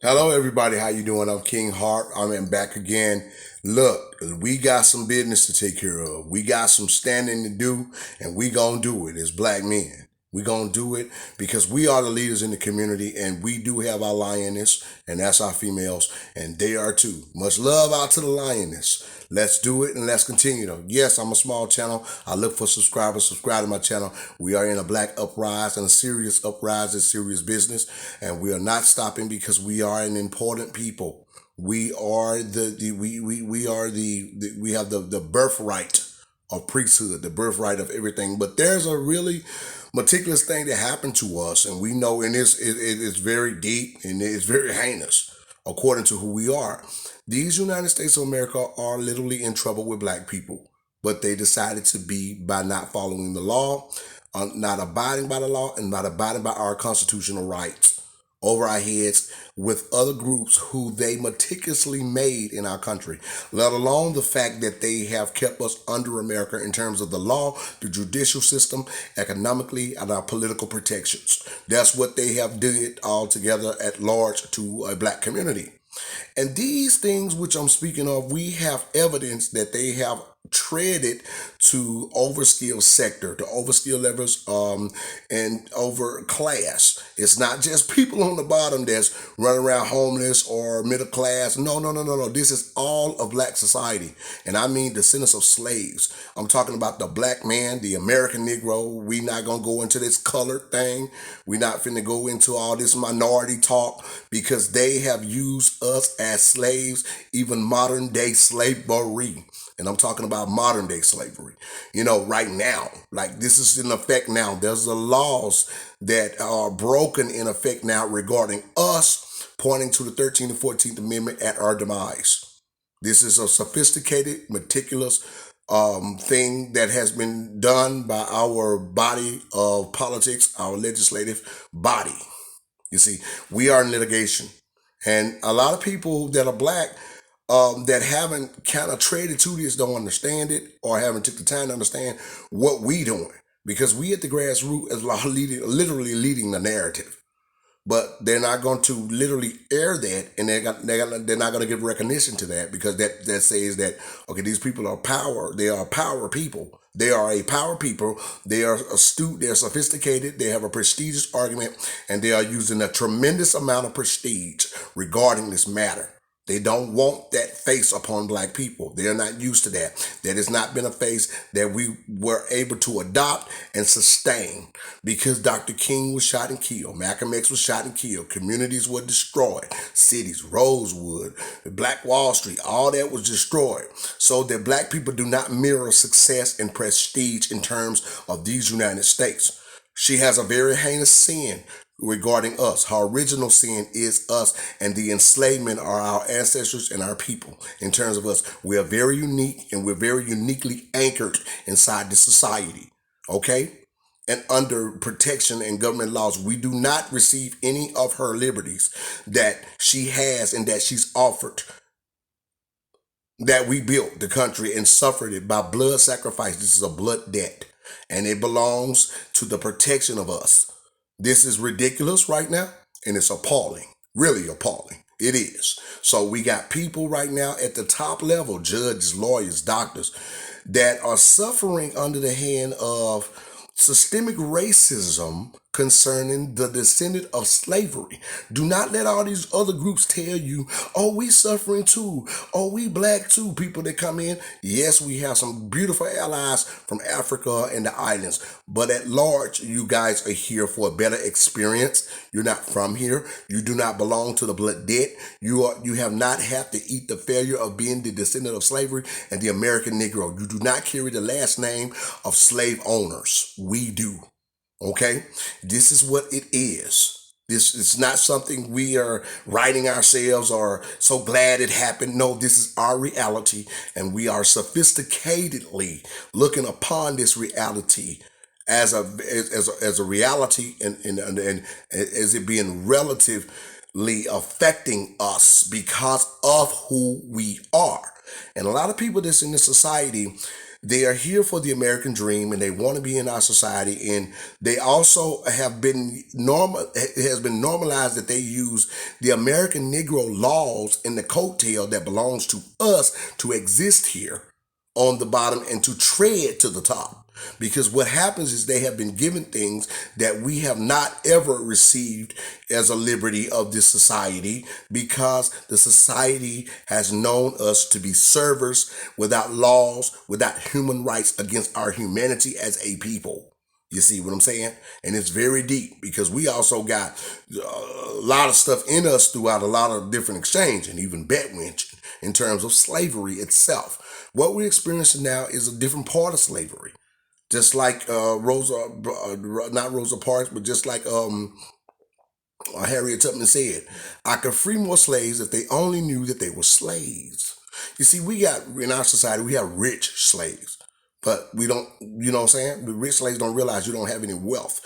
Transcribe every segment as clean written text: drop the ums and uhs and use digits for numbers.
Hello, everybody. How you doing? I'm King Hart. I'm back again. Look, we got some business to take care of. We got some standing to do, and we gonna do it as black men. We gonna do it because we are the leaders in the community, and we do have our lioness, and that's our females, and they are too. Much love out to the lioness. Let's do it and let's continue though. Yes, I'm a small channel. I look for subscribers. Subscribe to my channel. We are in a black uprising, a serious uprising, serious business, and we are not stopping because we are an important people. We are we are we have the birthright of priesthood, the birthright of everything. But there's a really meticulous thing that happened to us, and we know, and it's very deep and it's very heinous according to who we are. These United States of America are literally in trouble with black people, but they decided to be by not following the law, not abiding by the law, and not abiding by our constitutional rights over our heads with other groups who they meticulously made in our country, let alone the fact that they have kept us under America in terms of the law, the judicial system, economically, and our political protections. That's what they have did all together at large to a black community. And these things which I'm speaking of, we have evidence that they have treaded to overskill sector, to overskill levels, and over class. It's not just people on the bottom that's running around homeless or middle class. No, no, no, no, no. This is all of black society. And I mean descendants of slaves. I'm talking about the black man, the American Negro. We not going to go into this colored thing. We not finna go into all this minority talk because they have used us as slaves, even modern day slavery. And I'm talking about modern day slavery. Right now, like this is in effect now. There's the laws that are broken in effect now regarding us, pointing to the 13th and 14th Amendment at our demise. This is a sophisticated, meticulous thing that has been done by our body of politics, our legislative body. You see, we are in litigation. And a lot of people that are black that haven't kind of traded to this don't understand it or haven't took the time to understand what we doing because we at the grassroots is literally leading the narrative. But they're not going to literally air that, and they're not going to give recognition to that because that says that okay, these people are power. They are power people. They are a power people. They are astute. They're sophisticated. They have a prestigious argument, and they are using a tremendous amount of prestige regarding this matter. They don't want that face upon black people. They're not used to that. That has not been a face that we were able to adopt and sustain because Dr. King was shot and killed. Malcolm X was shot and killed. Communities were destroyed. Cities, Rosewood, Black Wall Street, all that was destroyed. So that black people do not mirror success and prestige in terms of these United States. She has a very heinous sin regarding us. Her original sin is us, and the enslavement are our ancestors and our people. In terms of us, we are very unique and we're very uniquely anchored inside the society. Okay? And under protection and government laws, we do not receive any of her liberties that she has and that she's offered. That we built the country and suffered it by blood sacrifice. This is a blood debt, and it belongs to the protection of us. This is ridiculous right now, and it's appalling, really appalling. It is. So we got people right now at the top level, judges, lawyers, doctors, that are suffering under the hand of systemic racism concerning the descendant of slavery. Do not let all these other groups tell you, oh, we suffering too. Oh, we black too. People that come in. Yes, we have some beautiful allies from Africa and the islands. But at large, you guys are here for a better experience. You're not from here. You do not belong to the blood debt. You have not had to eat the failure of being the descendant of slavery and the American Negro. You do not carry the last name of slave owners. We do. Okay? This is what it is. This is not something we are writing ourselves or so glad it happened. No, this is our reality, and we are sophisticatedly looking upon this reality as a reality and as it being relatively affecting us because of who we are. And a lot of people that's in this society, They are here for the American dream and they want to be in our society. And they also have been normal, it has been normalized that they use the American Negro laws in the coattail that belongs to us to exist here on the bottom and to tread to the top. Because what happens is they have been given things that we have not ever received as a liberty of this society, because the society has known us to be servers without laws, without human rights, against our humanity as a people. You see what I'm saying? And it's very deep because we also got a lot of stuff in us throughout a lot of different exchange and even betwinch in terms of slavery itself. What we're experiencing now is a different part of slavery. Just like not Rosa Parks, but just like Harriet Tubman said, I could free more slaves if they only knew that they were slaves. You see, we got in our society, we have rich slaves, but we don't, you know what I'm saying? The rich slaves don't realize you don't have any wealth.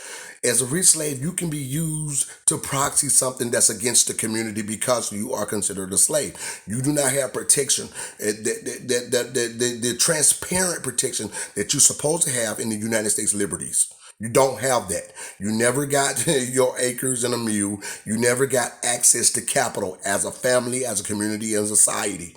As a rich slave, you can be used to proxy something that's against the community because you are considered a slave. You do not have protection, the transparent protection that you're supposed to have in the United States liberties. You don't have that. You never got your acres and a mule. You never got access to capital as a family, as a community, as a society,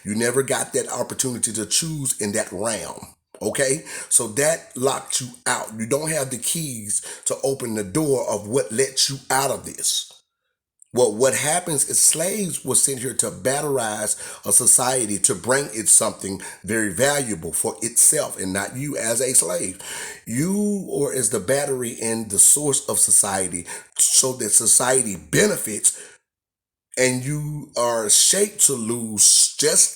You never got that opportunity to choose in that realm. Okay? So that locked you out. You don't have the keys to open the door of what lets you out of this. Well, what happens is slaves were sent here to batterize a society to bring it something very valuable for itself and not you as a slave. You or as the battery and the source of society so that society benefits and you are shaped to lose just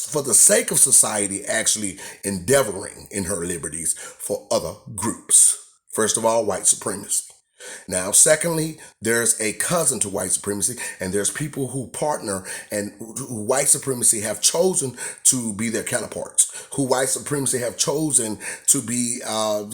for the sake of society actually endeavoring in her liberties for other groups. First of all, white supremacy. Now, secondly, there's a cousin to white supremacy, and there's people who partner and who white supremacy have chosen to be their counterparts, who white supremacy have chosen to be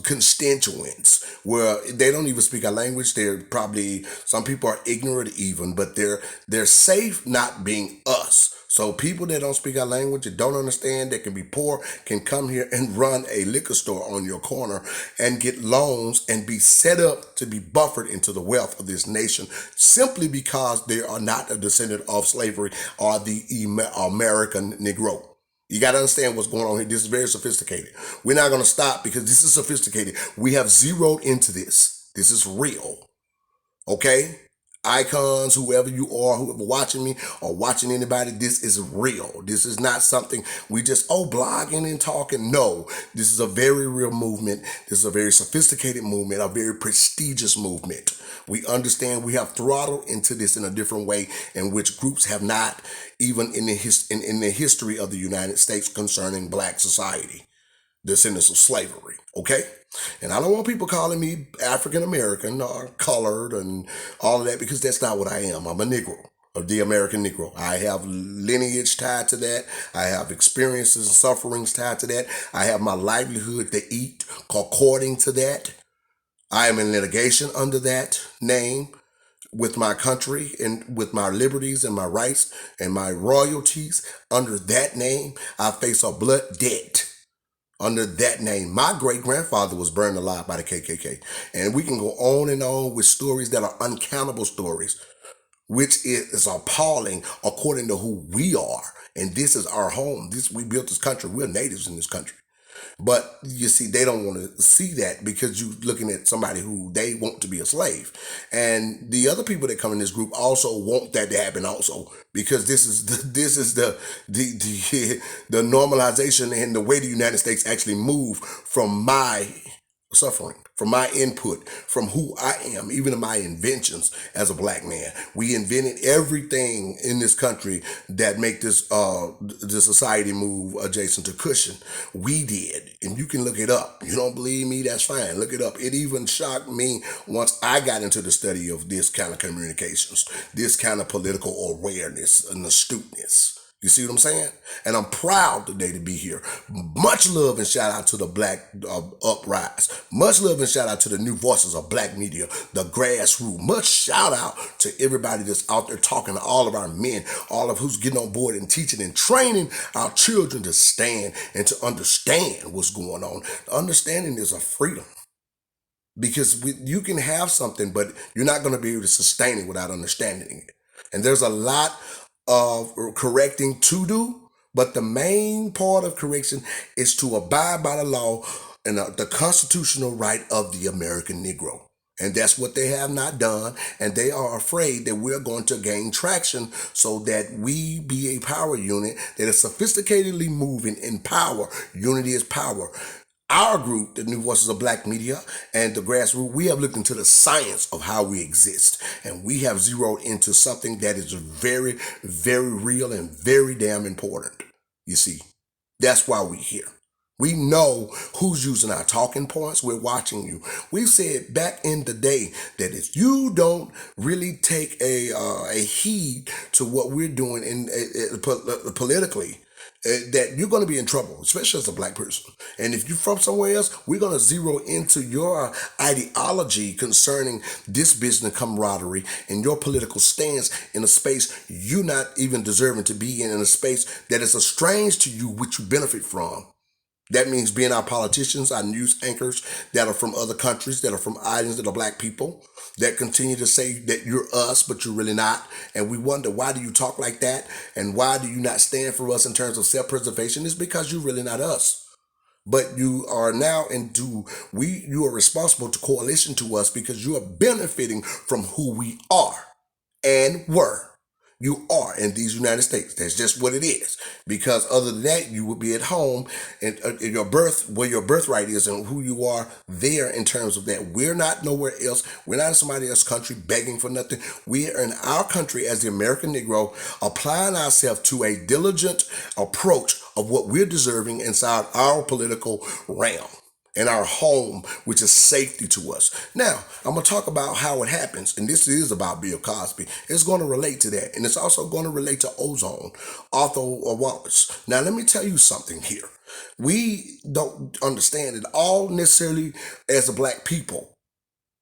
constituents, where they don't even speak our language. They're probably, some people are ignorant even, but they're safe not being us. So people that don't speak our language and don't understand, that can be poor, can come here and run a liquor store on your corner and get loans and be set up to be buffered into the wealth of this nation simply because they are not a descendant of slavery or the American Negro. You got to understand what's going on here. This is very sophisticated. We're not going to stop because this is sophisticated. We have zeroed into this. This is real. Okay? Icons, whoever you are, whoever watching me or watching anybody, this is real. This is not something we just, blogging and talking. No, this is a very real movement. This is a very sophisticated movement, a very prestigious movement. We understand we have throttled into this in a different way in which groups have not, even in the history of the United States concerning black society, descendants of slavery. Okay? And I don't want people calling me African American or colored and all of that, because that's not what I am. I'm a Negro, of the American Negro. I have lineage tied to that. I have experiences and sufferings tied to that. I have my livelihood to eat according to that. I am in litigation under that name with my country and with my liberties and my rights and my royalties under that name. I face a blood debt under that name. My great grandfather was burned alive by the KKK. And we can go on and on with stories that are uncountable stories, which is appalling according to who we are. And this is our home. We built this country. We're natives in this country. But you see, they don't want to see that because you're looking at somebody who they want to be a slave. And the other people that come in this group also want that to happen also, because this is the normalization and the way the United States actually move from my suffering, from my input, from who I am, even in my inventions as a black man. We invented everything in this country that make this the society move adjacent to cushion. We did, and you can look it up. You don't believe me? That's fine. Look it up. It even shocked me once I got into the study of this kind of communications, this kind of political awareness and astuteness. You see what I'm saying? And I'm proud today to be here. Much love and shout out to the Black Uprise. Much love and shout out to the new voices of Black media, the grassroots. Much shout out to everybody that's out there talking to all of our men, all of who's getting on board and teaching and training our children to stand and to understand what's going on. Understanding is a freedom because you can have something, but you're not going to be able to sustain it without understanding it. And there's a lot of correcting to do, but the main part of correction is to abide by the law and the constitutional right of the American Negro. And that's what they have not done. And they are afraid that we're going to gain traction so that we be a power unit that is sophisticatedly moving in power. Unity is power. Our group, the New Voices of Black Media and the Grassroots, we have looked into the science of how we exist. And we have zeroed into something that is very, very real and very damn important. You see, that's why we're here. We know who's using our talking points. We're watching you. We said back in the day that if you don't really take a heed to what we're doing politically, that you're going to be in trouble, especially as a Black person. And if you're from somewhere else, we're going to zero into your ideology concerning this business camaraderie and your political stance in a space you're not even deserving to be in a space that is strange to you, which you benefit from. That means being our politicians, our news anchors that are from other countries, that are from islands, that are Black people, that continue to say that you're us, but you're really not. And we wonder, why do you talk like that? And why do you not stand for us in terms of self-preservation? It's because you're really not us. But you are now you are responsible to coalition to us because you are benefiting from who we are and were. You are in these United States. That's just what it is. Because other than that, you would be at home and in your where your birthright is and who you are there in terms of that. We're not nowhere else. We're not in somebody else's country begging for nothing. We are in our country as the American Negro, applying ourselves to a diligent approach of what we're deserving inside our political realm. In our home, which is safety to us. Now, I'm going to talk about how it happens, and this is about Bill Cosby. It's going to relate to that, and it's also going to relate to ozone, Arthur Wallace. Now, let me tell you something here. We don't understand it all necessarily as a Black people,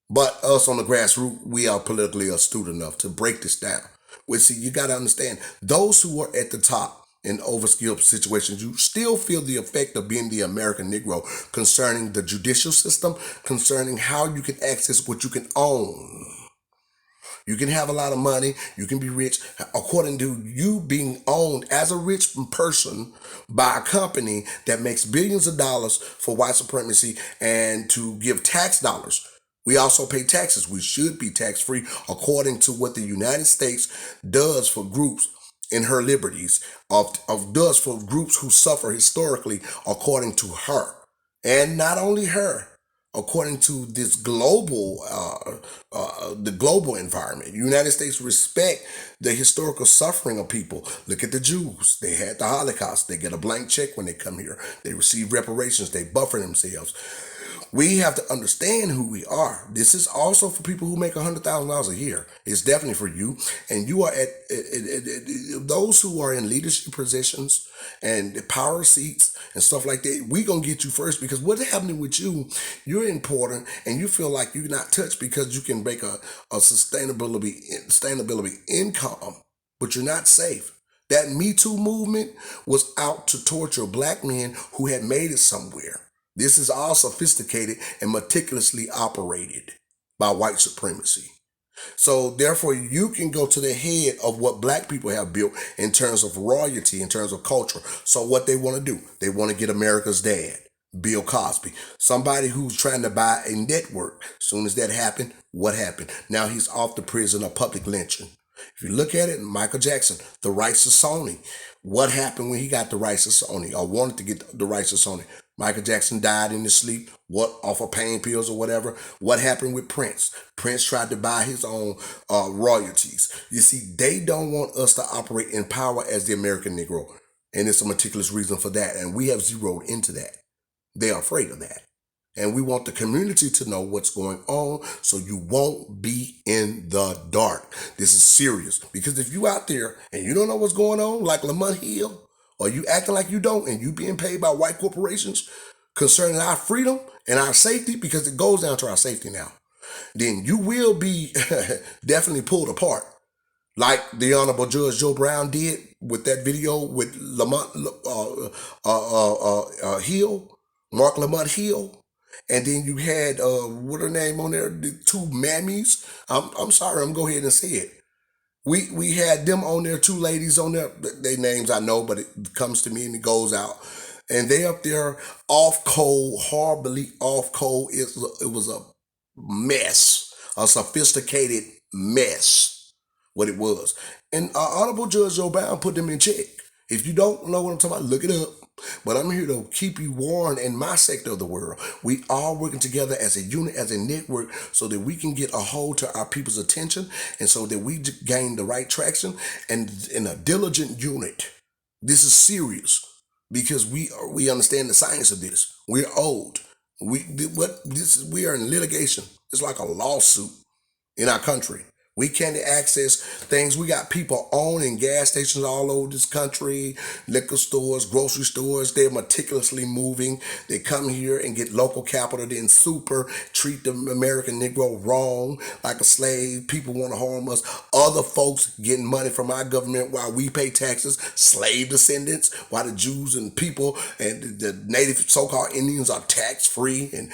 but us on the grassroots, we are politically astute enough to break this down. Well, see, you got to understand, those who are at the top in overskilled situations, you still feel the effect of being the American Negro concerning the judicial system, concerning how you can access what you can own. You can have a lot of money, you can be rich, according to you being owned as a rich person by a company that makes billions of dollars for white supremacy and to give tax dollars. We also pay taxes. We should be tax free according to what the United States does for groups in her liberties, does for groups who suffer historically according to her. And not only her, according to this the global environment. United States respect the historical suffering of people. Look at the Jews. They had the Holocaust. They get a blank check when they come here. They receive reparations. They buffer themselves. We have to understand who we are. This is also for people who make $100,000 a year. It's definitely for you. And you are at those who are in leadership positions and power seats and stuff like that. We gonna get you first because what's happening with you? You're important, and you feel like you're not touched because you can make a sustainability income, but you're not safe. That Me Too movement was out to torture Black men who had made it somewhere. This is all sophisticated and meticulously operated by white supremacy. So therefore, you can go to the head of what Black people have built in terms of royalty, in terms of culture. So what they want to do, they want to get America's dad, Bill Cosby, somebody who's trying to buy a network. As soon as that happened, what happened? Now he's off to prison of public lynching. If you look at it, Michael Jackson, the rights to Sony. What happened when he got the rights to Sony or wanted to get the rights to Sony? Michael Jackson died in his sleep, off of pain pills or whatever. What happened with Prince? Prince tried to buy his own royalties. You see, they don't want us to operate in power as the American Negro. And it's a meticulous reason for that. And we have zeroed into that. They are afraid of that. And we want the community to know what's going on so you won't be in the dark. This is serious. Because if you out there and you don't know what's going on, like Lamont Hill, or you acting like you don't and you being paid by white corporations concerning our freedom and our safety, because it goes down to our safety now, then you will be definitely pulled apart. Like the Honorable Judge Joe Brown did with that video with Lamont Hill, Mark Lamont Hill. And then you had what her name on there? The two mammies. I'm sorry, I'm go ahead and say it. We had them on there, two ladies on there. Their names I know, but it comes to me and it goes out. And they up there off cold, horribly off cold. It was a mess, a sophisticated mess, what it was. And Honorable Judge Joe Brown put them in check. If you don't know what I'm talking about, look it up. But I'm here to keep you warned in my sector of the world. We are working together as a unit, as a network, so that we can get a hold to our people's attention and so that we gain the right traction and in a diligent unit. This is serious because we understand the science of this. We're old. We are in litigation. It's like a lawsuit in our country. We can't access things. We got people owning gas stations all over this country, liquor stores, grocery stores. They're meticulously moving. They come here and get local capital, then treat the American Negro wrong like a slave. People want to harm us. Other folks getting money from our government while we pay taxes. Slave descendants, while the Jews and people and the native so-called Indians are tax-free. And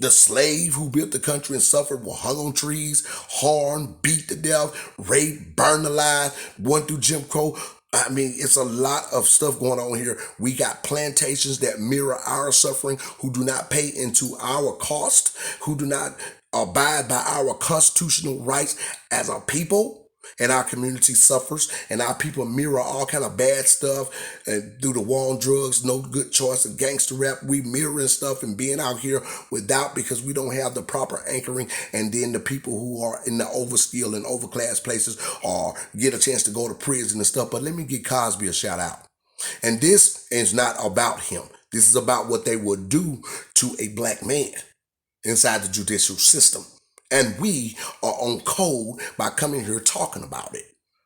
the slave who built the country and suffered were hung on trees, harmed, beat to death, raped, burned alive, went through Jim Crow. I mean, it's a lot of stuff going on here. We got plantations that mirror our suffering, who do not pay into our cost, who do not abide by our constitutional rights as a people. And our community suffers, and our people mirror all kind of bad stuff, and through the war on drugs, no good choice, and gangster rap, we mirroring stuff and being out here without, because we don't have the proper anchoring. And then the people who are in the overskilled and overclass places or get a chance to go to prison and stuff. But let me give Cosby a shout out. And this is not about him. This is about what they would do to a black man inside the judicial system. And we are on code by coming here talking about it,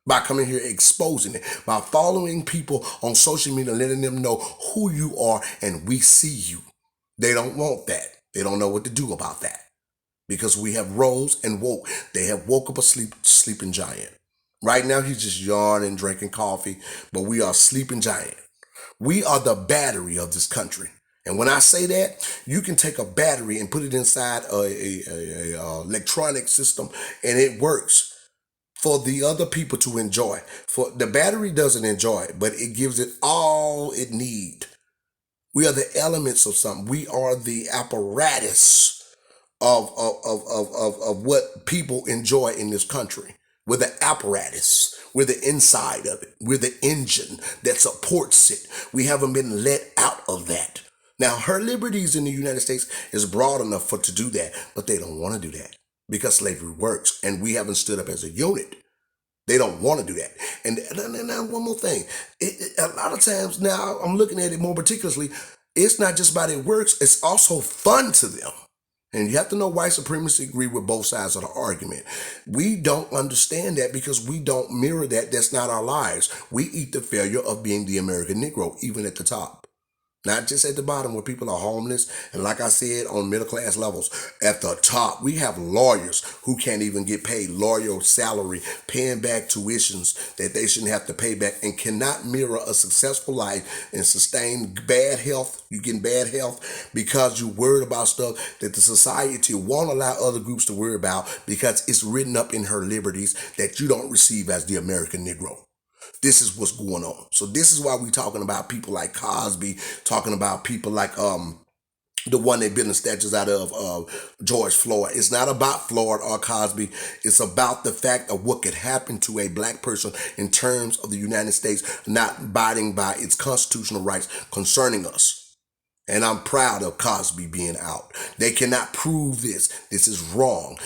by coming here exposing it, by following people on social media, letting them know who you are and we see you. They don't want that. They don't know what to do about that because we have rose and woke. They have woke up a sleeping giant. Right now, he's just yawning, drinking coffee, but we are sleeping giant. We are the battery of this country. And when I say that, you can take a battery and put it inside a electronic system and it works for the other people to enjoy. For the battery doesn't enjoy it, but it gives it all it needs. We are the elements of something. We are the apparatus of what people enjoy in this country. We're the apparatus. We're the inside of it. We're the engine that supports it. We haven't been let out of that. Now, her liberties in the United States is broad enough to do that, but they don't want to do that because slavery works, and we haven't stood up as a unit. They don't want to do that. And now one more thing. A lot of times now, I'm looking at it more meticulously, it's not just about it works, it's also fun to them. And you have to know white supremacy agree with both sides of the argument. We don't understand that because we don't mirror that. That's not our lives. We eat the failure of being the American Negro, even at the top. Not just at the bottom where people are homeless. And like I said, on middle class levels, at the top, we have lawyers who can't even get paid lawyer salary, paying back tuitions that they shouldn't have to pay back, and cannot mirror a successful life and sustain bad health. You get bad health because you're worried about stuff that the society won't allow other groups to worry about because it's written up in her liberties that you don't receive as the American Negro. This is what's going on. So this is why we're talking about people like Cosby, talking about people like the one they building statues out of George Floyd. It's not about Floyd or Cosby. It's about the fact of what could happen to a black person in terms of the United States not abiding by its constitutional rights concerning us. And I'm proud of Cosby being out. They cannot prove this. This is wrong.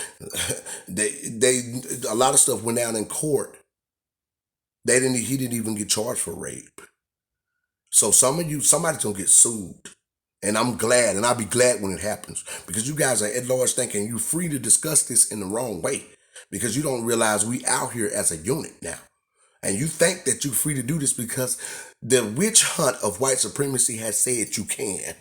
A lot of stuff went down in court. He didn't even get charged for rape. So somebody's gonna get sued. And I'm glad, and I'll be glad when it happens, because you guys are at large thinking you're free to discuss this in the wrong way, because you don't realize we out here as a unit now. And you think that you're free to do this because the witch hunt of white supremacy has said you can.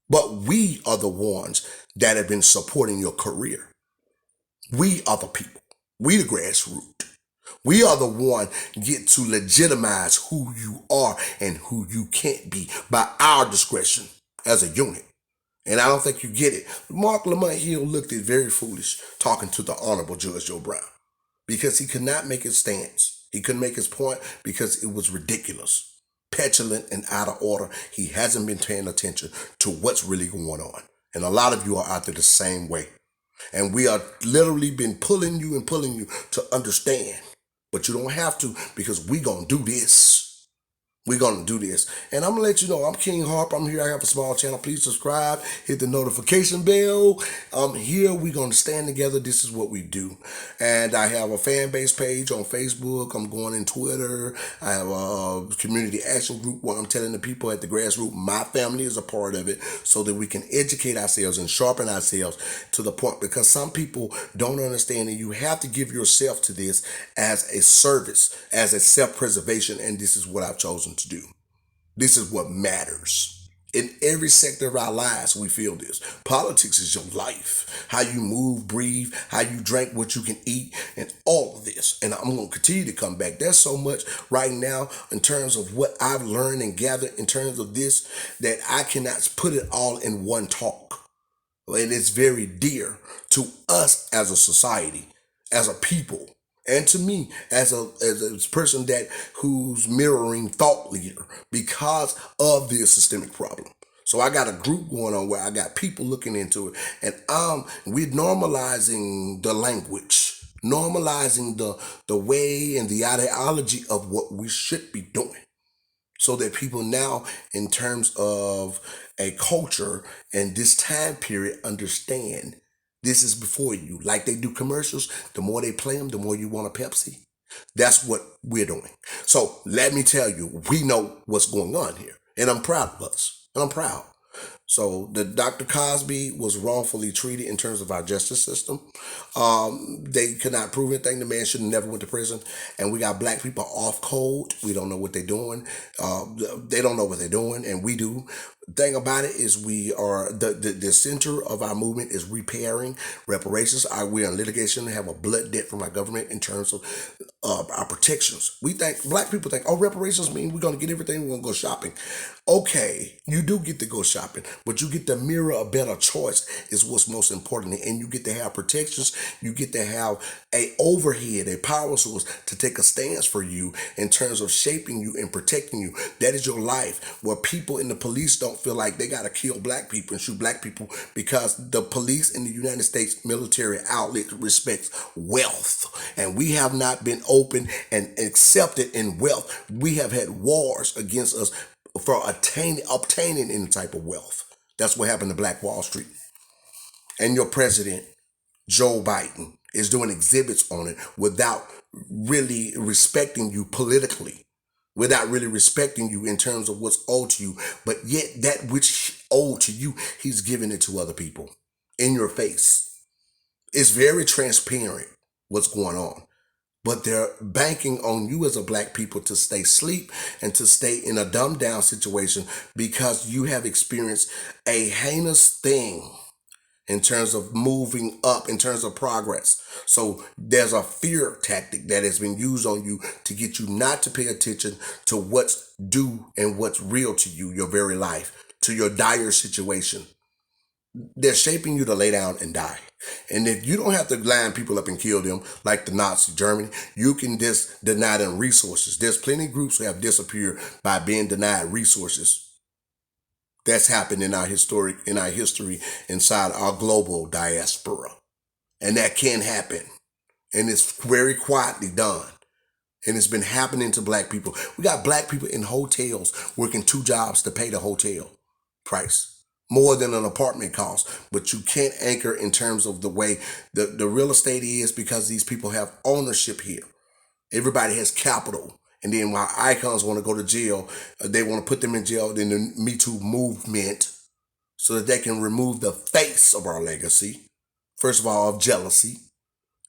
But we are the ones that have been supporting your career. We are the people. We the grassroots. We are the one get to legitimize who you are and who you can't be by our discretion as a unit. And I don't think you get it. Mark Lamont Hill looked it very foolish talking to the Honorable Judge Joe Brown, because he could not make his stance. He couldn't make his point because it was ridiculous, petulant, and out of order. He hasn't been paying attention to what's really going on. And a lot of you are out there the same way. And we are literally been pulling you and pulling you to understand. But you don't have to, because we gonna do this. We're going to do this. And I'm going to let you know, I'm King Harp. I'm here. I have a small channel. Please subscribe. Hit the notification bell. I'm here. We're going to stand together. This is what we do. And I have a fan base page on Facebook. I'm going in Twitter. I have a community action group where I'm telling the people at the grassroots, my family is a part of it, so that we can educate ourselves and sharpen ourselves to the point, because some people don't understand that you have to give yourself to this as a service, as a self-preservation. And this is what I've chosen to do. This is what matters. In every sector of our lives, we feel this. Politics is your life. How you move, breathe, how you drink, what you can eat, and all of this. And I'm going to continue to come back. There's so much right now in terms of what I've learned and gathered in terms of this, that I cannot put it all in one talk. It is very dear to us as a society, as a people, and to me as a person that who's mirroring thought leader, because of this systemic problem. So I got a group going on where I got people looking into it, and we're normalizing the language, normalizing the way and the ideology of what we should be doing, so that people now, in terms of a culture and this time period, understand this is before you. Like they do commercials, the more they play them, the more you want a Pepsi. That's what we're doing. So let me tell you, we know what's going on here. And I'm proud of us. And I'm proud. So the Dr. Cosby was wrongfully treated in terms of our justice system. They could not prove anything. The man should have never went to prison. And we got black people off code. We don't know what they're doing. They don't know what they're doing, and we do. The thing about it is, we are the center of our movement is repairing reparations. We're in litigation and have a blood debt from our government in terms of our protections. We think, black people think, oh, reparations mean we're going to get everything, we're going to go shopping. Okay, you do get to go shopping, but you get to mirror a better choice is what's most important. And you get to have protections. You get to have a overhead, a power source to take a stance for you in terms of shaping you and protecting you. That is your life, where people in the police don't feel like they got to kill black people and shoot black people, because the police in the United States military outlet respects wealth. And we have not been open and accepted in wealth. We have had wars against us for obtaining any type of wealth. That's what happened to Black Wall Street. And your president, Joe Biden, is doing exhibits on it without really respecting you politically, without really respecting you in terms of what's owed to you. But yet that which owed to you, he's giving it to other people in your face. It's very transparent what's going on. But they're banking on you as a black people to stay asleep and to stay in a dumbed down situation, because you have experienced a heinous thing in terms of moving up, in terms of progress. So there's a fear tactic that has been used on you to get you not to pay attention to what's due and what's real to you, your very life, to your dire situation. They're shaping you to lay down and die. And if you don't have to line people up and kill them like the Nazi Germany, you can just deny them resources. There's plenty of groups who have disappeared by being denied resources. That's happened in our history inside our global diaspora. And that can happen. And it's very quietly done. And it's been happening to black people. We got black people in hotels working 2 jobs to pay the hotel price, more than an apartment cost. But you can't anchor in terms of the way the real estate is, because these people have ownership here. Everybody has capital. And then while icons want to go to jail, they want to put them in jail in the Me Too movement so that they can remove the face of our legacy. First of all, of jealousy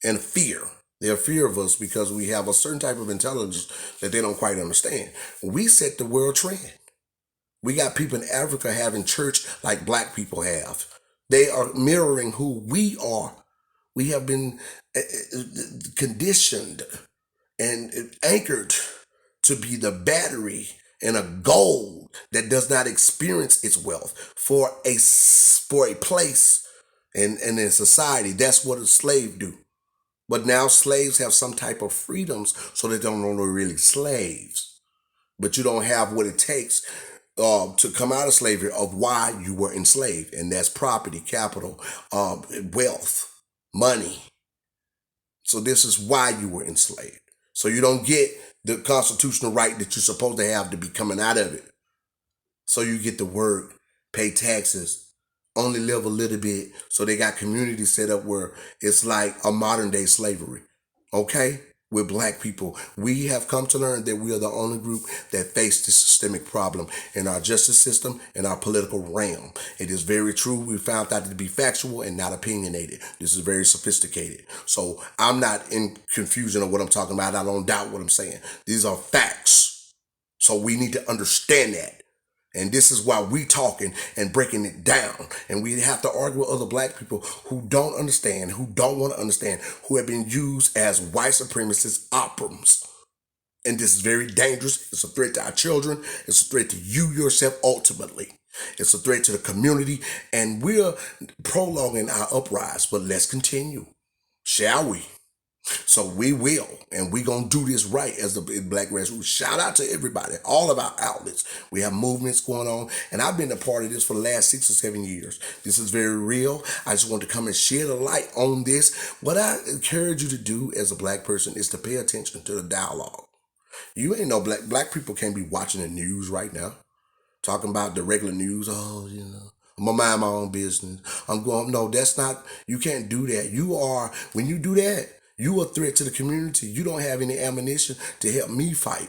and fear. They're fear of us because we have a certain type of intelligence that they don't quite understand. We set the world trend. We got people in Africa having church like black people have. They are mirroring who we are. We have been conditioned and anchored to be the battery and a gold that does not experience its wealth for a place and in society. That's what a slave do. But now slaves have some type of freedoms, so they don't know they're really slaves. But you don't have what it takes to come out of slavery of why you were enslaved, and that's property, capital, wealth, money. So this is why you were enslaved. So you don't get the constitutional right that you're supposed to have to be coming out of it. So you get to work, pay taxes, only live a little bit. So they got communities set up where it's like a modern day slavery. Okay? With black people, we have come to learn that we are the only group that face this systemic problem in our justice system and our political realm. It is very true. We found that to be factual and not opinionated. This is very sophisticated. So I'm not in confusion of what I'm talking about. I don't doubt what I'm saying. These are facts. So we need to understand that. And this is why we talking and breaking it down. And we have to argue with other black people who don't understand, who don't want to understand, who have been used as white supremacist operums. And this is very dangerous. It's a threat to our children. It's a threat to you yourself ultimately. It's a threat to the community. And we're prolonging our uprise. But let's continue. Shall we? So we will, and we gonna do this right as the Black Grassroots. Shout out to everybody, all of our outlets. We have movements going on, and I've been a part of this for the last 6 or 7 years. This is very real. I just want to come and shed a light on this. What I encourage you to do as a black person is to pay attention to the dialogue. You ain't no black people can't be watching the news right now, talking about the regular news. Oh, I'm gonna mind my own business. I'm going, no, that's not, you can't do that. When you do that, you a threat to the community. You don't have any ammunition to help me fight.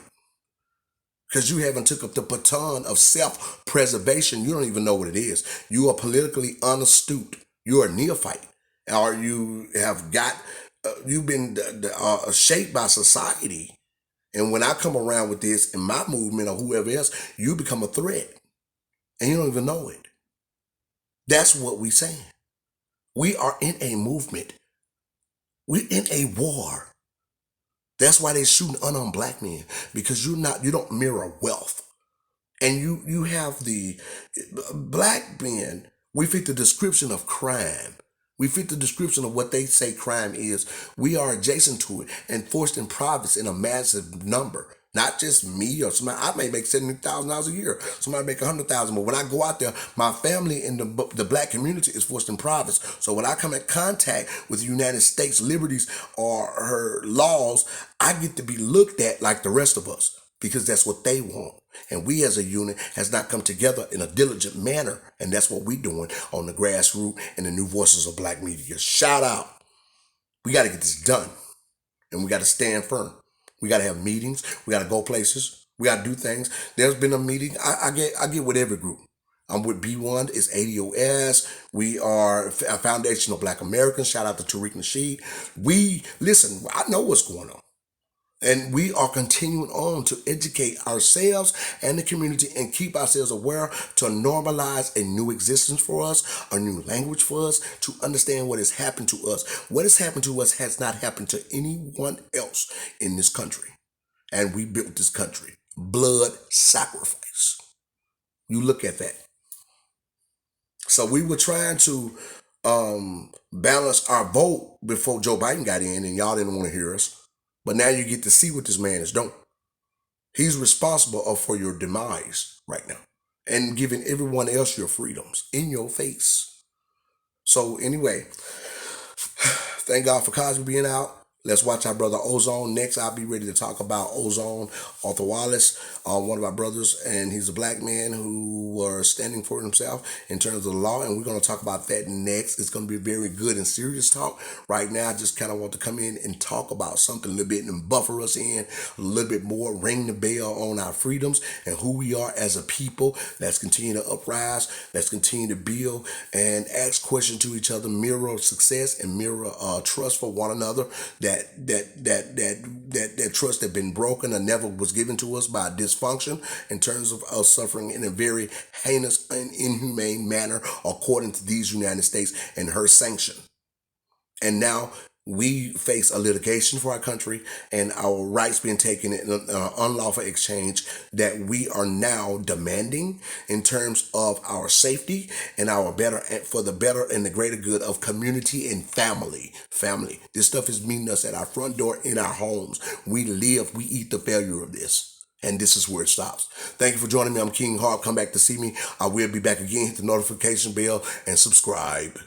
Because you haven't took up the baton of self-preservation. You don't even know what it is. You are politically unastute. You are a neophyte. Or you have you've been shaped by society. And when I come around with this in my movement or whoever else, you become a threat. And you don't even know it. That's what we're saying. We are in a movement. We're in a war. That's why they're shooting unarmed black men, because you don't mirror wealth. And you have the black men, we fit the description of crime. We fit the description of what they say crime is. We are adjacent to it and forced in profits in a massive number. Not just me or somebody. I may make $70,000 a year. Somebody make $100,000. But when I go out there, my family in the black community is forced in profits. So when I come in contact with the United States liberties or her laws, I get to be looked at like the rest of us, because that's what they want. And we as a unit has not come together in a diligent manner. And that's what we're doing on the grassroots and the New Voices of Black Media. Shout out. We got to get this done. And we got to stand firm. We got to have meetings. We got to go places. We got to do things. There's been a meeting. I get with every group. I'm with B1. It's ADOS. We are a Foundation of Black Americans. Shout out to Tariq Nasheed. Listen, I know what's going on. And we are continuing on to educate ourselves and the community and keep ourselves aware to normalize a new existence for us, a new language for us, to understand what has happened to us. What has happened to us has not happened to anyone else in this country. And we built this country. Blood sacrifice. You look at that. So we were trying to balance our vote before Joe Biden got in, and y'all didn't want to hear us. But now you get to see what this man is doing. He's responsible for your demise right now and giving everyone else your freedoms in your face. So anyway, thank God for Cosby being out. Let's watch our brother Ozone. Next, I'll be ready to talk about Ozone Arthur Wallace, one of our brothers, and he's a black man who was standing for himself in terms of the law, and we're going to talk about that next. It's going to be very good and serious talk. Right now, I just kind of want to come in and talk about something a little bit and buffer us in a little bit more, ring the bell on our freedoms and who we are as a people. Let's continue to uprise. Let's continue to build and ask questions to each other, mirror success and mirror trust for one another. That trust that been broken or never was given to us by dysfunction in terms of us suffering in a very heinous and inhumane manner according to these United States and her sanction. And now we face a litigation for our country and our rights being taken in an unlawful exchange that we are now demanding in terms of our safety and our better, for the better and the greater good of community and family. This stuff is meeting us at our front door, in our homes. We live, we eat the failure of this. And this is where it stops. Thank you for joining me. I'm King Hart. Come back to see me. I will be back again. Hit the notification bell and subscribe.